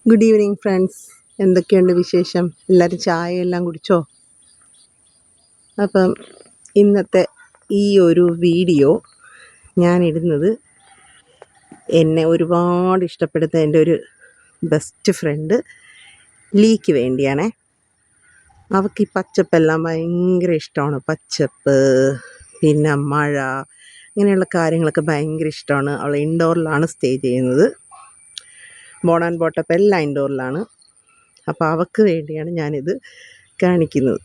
Good evening friends. എന്തൊക്കെയുണ്ട് വിശേഷം? എല്ലാവരും ചായ എല്ലാം കുടിച്ചോ? അപ്പം ഇന്നത്തെ ഈ ഒരു വീഡിയോ ഞാനിടുന്നത് എന്നെ ഒരുപാട് ഇഷ്ടപ്പെടുന്ന എൻ്റെ ഒരു ബെസ്റ്റ് ഫ്രണ്ട് ലീക്ക് വേണ്ടിയാണേ. അവൾക്ക് ഈ പച്ചപ്പെല്ലാം ഭയങ്കര ഇഷ്ടമാണ്. പച്ചപ്പ്, പിന്നെ മഴ, ഇങ്ങനെയുള്ള കാര്യങ്ങളൊക്കെ ഭയങ്കര ഇഷ്ടമാണ്. അവൾ ഇൻഡോറിലാണ് സ്റ്റേ ചെയ്യുന്നത്. ബോൺ ആൻഡ് ബോട്ടപ്പ് എല്ലാം ഇൻഡോറിലാണ്. അപ്പോൾ അവൾക്ക് വേണ്ടിയാണ് ഞാനിത് കാണിക്കുന്നത്.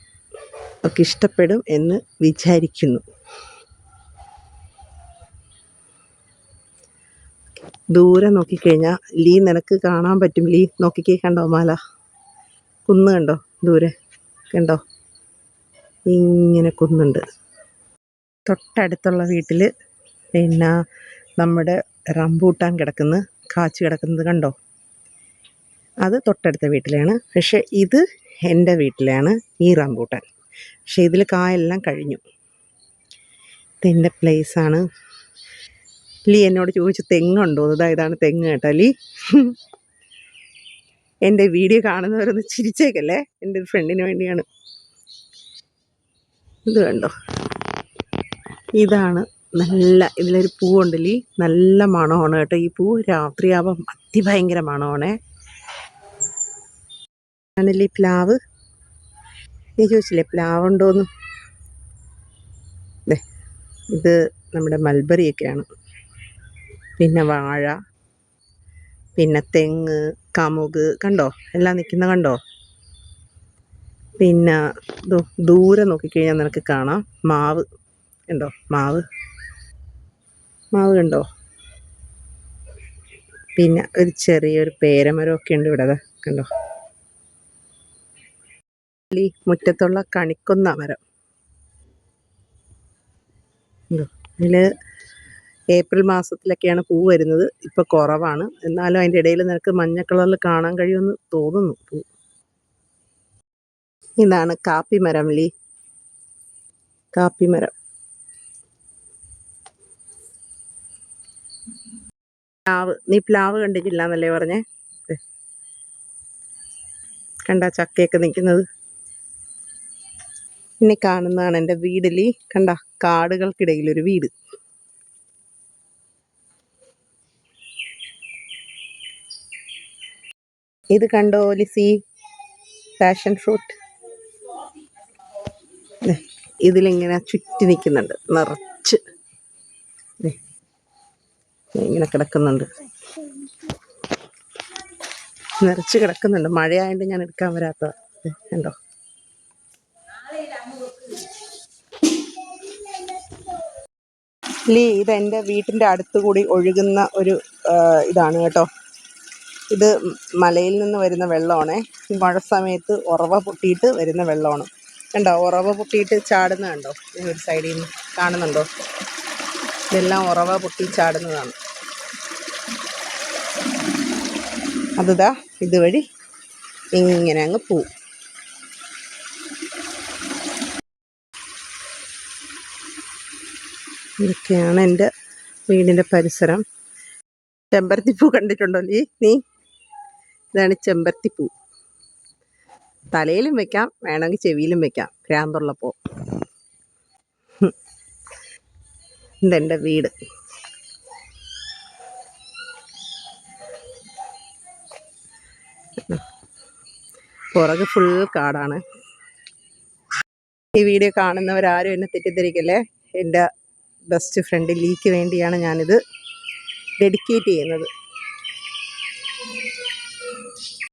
അവൾക്ക് ഇഷ്ടപ്പെടും എന്ന് വിചാരിക്കുന്നു. ദൂരെ നോക്കിക്കഴിഞ്ഞാൽ ലീ നിനക്ക് കാണാൻ പറ്റും. ലീ നോക്കിക്കേ, കണ്ടോ മല, കുന്ന് കണ്ടോ ദൂരെ, കണ്ടോ ഇങ്ങനെ കുന്നുണ്ട്. തൊട്ടടുത്തുള്ള വീട്ടിൽ പിന്നെ നമ്മുടെ റംബൂട്ടാൻ കാച്ചു കിടക്കുന്നത് കണ്ടോ, അത് തൊട്ടടുത്ത വീട്ടിലാണ്. പക്ഷേ ഇത് എൻ്റെ വീട്ടിലാണ് ഈ റംബൂട്ടാൻ. പക്ഷേ ഇതിൽ കായെല്ലാം കഴിഞ്ഞു. ഇതെൻ്റെ പ്ലേസാണ്. ലീ എന്നോട് ചോദിച്ചു തെങ്ങുണ്ടോ? ഇതാണ് തെങ്ങ് കേട്ടോ ലീ. എൻ്റെ വീഡിയോ കാണുന്നവരൊന്ന് ചിരിച്ചേക്കല്ലേ, എൻ്റെ ഒരു ഫ്രണ്ടിന് വേണ്ടിയാണ്. ഇത് കണ്ടോ, ഇതാണ് ഇതിലൊരു പൂവുണ്ട് ലീ, നല്ല മണമാണ് കേട്ടോ. ഈ പൂ രാത്രിയാവുമ്പം അതിഭയങ്കര മണമാണേ. ആണല്ലേ പ്ലാവ്. നീ ചോദിച്ചില്ലേ പ്ലാവുണ്ടോയെന്ന്? ഇത് നമ്മുടെ മൽബറിയൊക്കെയാണ്. പിന്നെ വാഴ, പിന്നെ തെങ്ങ്, കമുക് കണ്ടോ, എല്ലാം നിൽക്കുന്ന കണ്ടോ. പിന്നെ ദൂരെ നോക്കിക്കഴിഞ്ഞാൽ നിനക്ക് കാണാം മാവ് കണ്ടോ, മാവ് കണ്ടോ. പിന്നെ ഒരു ചെറിയൊരു പേരമരമൊക്കെ ഉണ്ട് ഇവിടെ, കണ്ടോ. മുറ്റത്തുള്ള കണിക്കൊന്ന മരം ഇതിൽ ഏപ്രിൽ മാസത്തിലൊക്കെയാണ് പൂ വരുന്നത്. ഇപ്പോൾ കുറവാണ്, എന്നാലും അതിൻ്റെ ഇടയിൽ നിനക്ക് മഞ്ഞ കളറിൽ കാണാൻ കഴിയുമെന്ന് തോന്നുന്നു പൂ. ഇതാണ് കാപ്പിമരം ലീ, കാപ്പിമരം. പ്ലാവ്, നീ പ്ലാവ് കണ്ടിട്ടില്ല എന്നല്ലേ പറഞ്ഞേ? കണ്ട ചക്കയൊക്കെ നിൽക്കുന്നത്. ഇനി കാണുന്നതാണ് എൻ്റെ വീട് ലീ, കണ്ട കാടുകൾക്കിടയിലൊരു വീട്. ഇത് കണ്ടോ ലിസി, പാഷൻ ഫ്രൂട്ട്. ഇതിലിങ്ങനെ ചുറ്റി നിൽക്കുന്നുണ്ട്, നിറച്ച് ഇങ്ങനെ കിടക്കുന്നുണ്ട്, നിറച്ച് കിടക്കുന്നുണ്ട്. മഴയായതുകൊണ്ട് ഞാൻ എടുക്കാൻ വരാത്ത കണ്ടോ. ലീ, ഇതെൻ്റെ വീട്ടിൻ്റെ അടുത്തുകൂടി ഒഴുകുന്ന ഒരു ഇതാണ് കേട്ടോ. ഇത് മലയിൽ നിന്ന് വരുന്ന വെള്ളമാണേ. ഈ മഴ സമയത്ത് ഉറവ പൊട്ടിയിട്ട് വരുന്ന വെള്ളമാണ്. കണ്ടോ, ഉറവ പൊട്ടിയിട്ട് ചാടുന്ന കണ്ടോ, ഈ ഒരു സൈഡിൽ നിന്ന് കാണുന്നുണ്ടോ. ഇതെല്ലാം ഉറവ പൊട്ടി ചാടുന്നതാണ്. അതാ ഇതുവഴി ഇങ്ങനെ അങ്ങ് പോവും. ഇതൊക്കെയാണ് എൻ്റെ വീടിൻ്റെ പരിസരം. ചെമ്പരത്തിപ്പൂ കണ്ടിട്ടുണ്ടോ നീ? ഇതാണ് ചെമ്പരത്തിപ്പൂ. തലയിലും വെക്കാം, വേണമെങ്കിൽ ചെവിയിലും വെക്കാം ഭ്രാന്തുള്ളപ്പോൾ. ഇതെൻ്റെ വീട്. പുറകെ ഫുൾ കാടാണ്. ഈ വീഡിയോ കാണുന്നവരാരും എന്നെ തെറ്റിദ്ധരിക്കല്ലേ. എൻ്റെ ബെസ്റ്റ് ഫ്രണ്ട് ലീക്ക് വേണ്ടിയാണ് ഞാനിത് ഡെഡിക്കേറ്റ് ചെയ്യുന്നത്.